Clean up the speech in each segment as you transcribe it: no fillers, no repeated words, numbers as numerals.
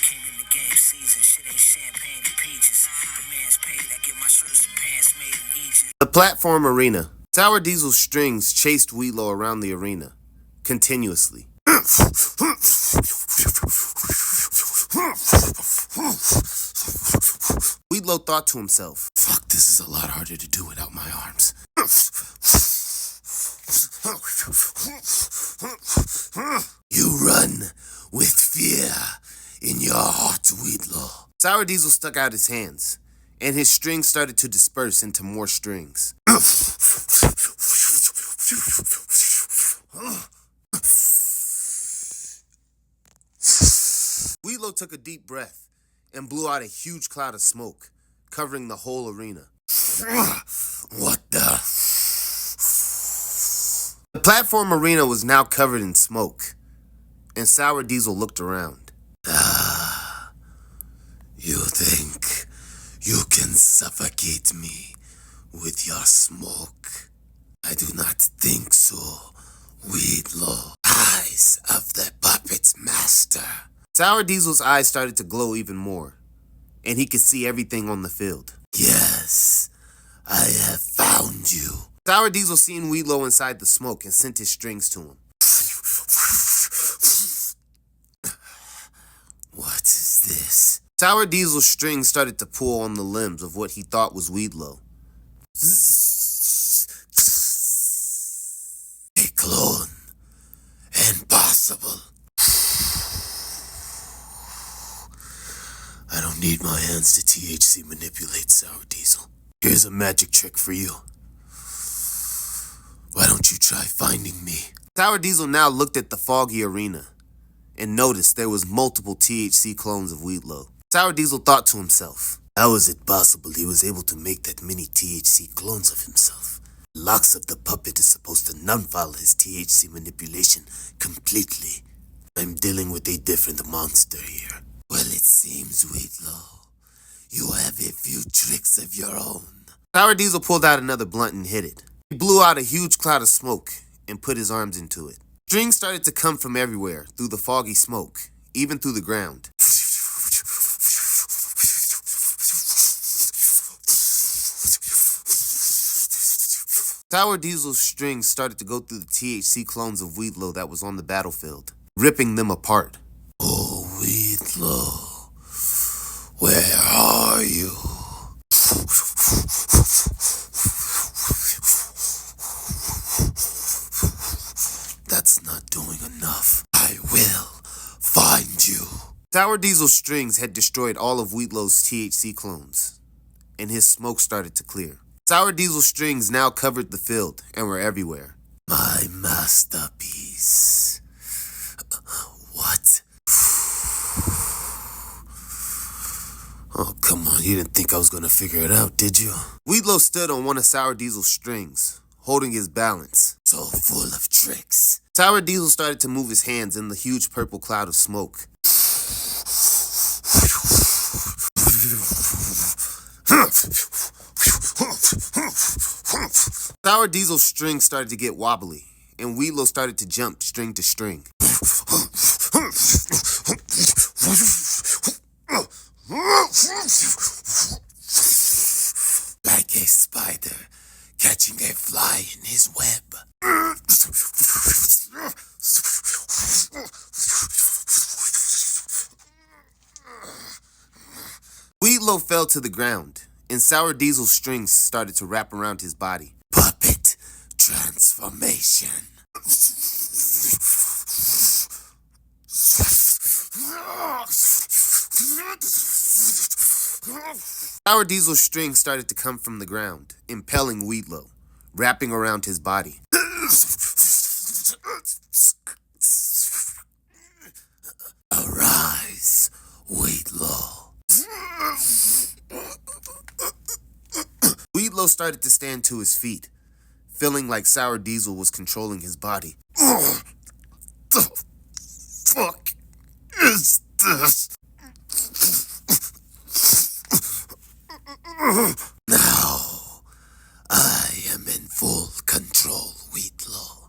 came in the game season. Shit ain't champagne and peaches. The man's paid. I get my shirts and pants made in Egypt. The platform arena. Sour Diesel's strings chased Weedlow around the arena, continuously. Weedlow thought to himself, fuck, this is a lot harder to do without my arms. You run with fear in your heart, Weedlow. Sour Diesel stuck out his hands, and his strings started to disperse into more strings. Weedlow took a deep breath and blew out a huge cloud of smoke, covering the whole arena. What the? The platform arena was now covered in smoke, and Sour Diesel looked around. You think you can suffocate me with your smoke? I do not think so, Weedlow. Eyes of the puppet's master. Sour Diesel's eyes started to glow even more, and he could see everything on the field. Yes, I have found you. Sour Diesel seen Weedlow inside the smoke and sent his strings to him. What is this? Sour Diesel's strings started to pull on the limbs of what he thought was Weedlow. A clone. Impossible. I don't need my hands to THC manipulate Sour Diesel. Here's a magic trick for you. Why don't you try finding me? Sour Diesel now looked at the foggy arena and noticed there was multiple THC clones of Weedlow. Sour Diesel thought to himself, how is it possible he was able to make that many THC clones of himself? Locks of the puppet is supposed to nullify his THC manipulation completely. I'm dealing with a different monster here. Well, it seems, Weedlow, you have a few tricks of your own. Sour Diesel pulled out another blunt and hit it. He blew out a huge cloud of smoke and put his arms into it. Strings started to come from everywhere, through the foggy smoke, even through the ground. Sour Diesel's strings started to go through the THC clones of Weedlow that was on the battlefield, ripping them apart. Oh, Weedlow, where are you? That's not doing enough. I will find you. Sour Diesel's strings had destroyed all of Weedlow's THC clones, and his smoke started to clear. Sour Diesel's strings now covered the field and were everywhere. My masterpiece. What? Oh, come on. You didn't think I was going to figure it out, did you? Weedlow stood on one of Sour Diesel's strings, holding his balance. So full of tricks. Sour Diesel started to move his hands in the huge purple cloud of smoke. Sour Diesel's string started to get wobbly, and Weedlow started to jump string to string. Like a spider catching a fly in his web. Weedlow fell to the ground, and Sour Diesel's strings started to wrap around his body. Puppet transformation. Sour Diesel's strings started to come from the ground, impelling Weedlow, wrapping around his body. Arise, Weedlow. Weedlow started to stand to his feet, feeling like Sour Diesel was controlling his body. The fuck is this? Now, I am in full control, Weedlow.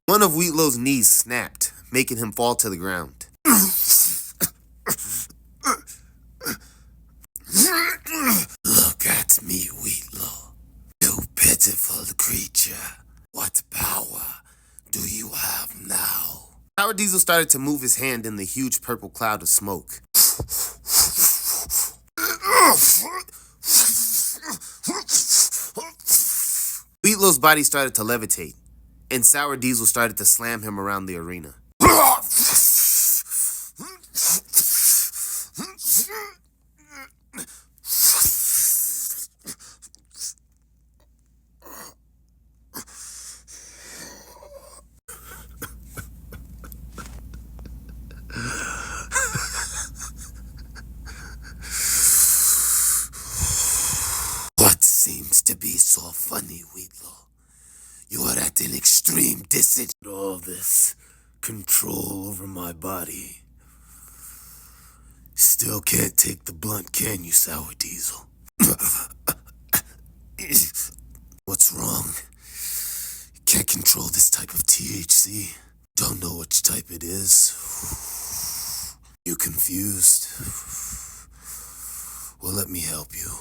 One of Weedlow's knees snapped, making him fall to the ground. Look at me, Weedlow. You pitiful creature. What power do you have now? Sour Diesel started to move his hand in the huge purple cloud of smoke. Weedlow's body started to levitate, and Sour Diesel started to slam him around the arena. What seems to be so funny, Weedlow? You are at an extreme disadvantage. All this control over my body. Still can't take the blunt, can you, Sour Diesel? What's wrong? Can't control this type of THC. Don't know which type it is. You confused? Well, let me help you.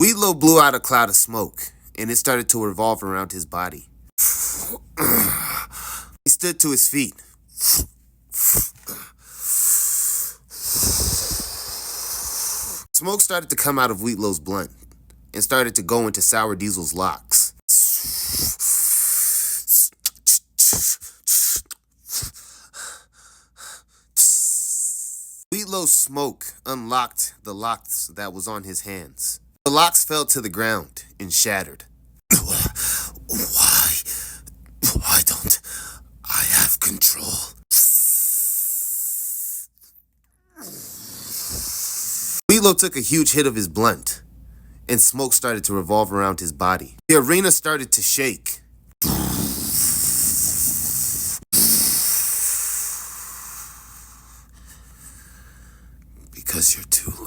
Weedlow blew out a cloud of smoke, and it started to revolve around his body. He stood to his feet. Smoke started to come out of Weedlow's blunt and started to go into Sour Diesel's locks. Weedlow's smoke unlocked the locks that was on his hands. The locks fell to the ground and shattered. Why don't I have control? Weedlow took a huge hit of his blunt, and smoke started to revolve around his body. The arena started to shake. Because you're too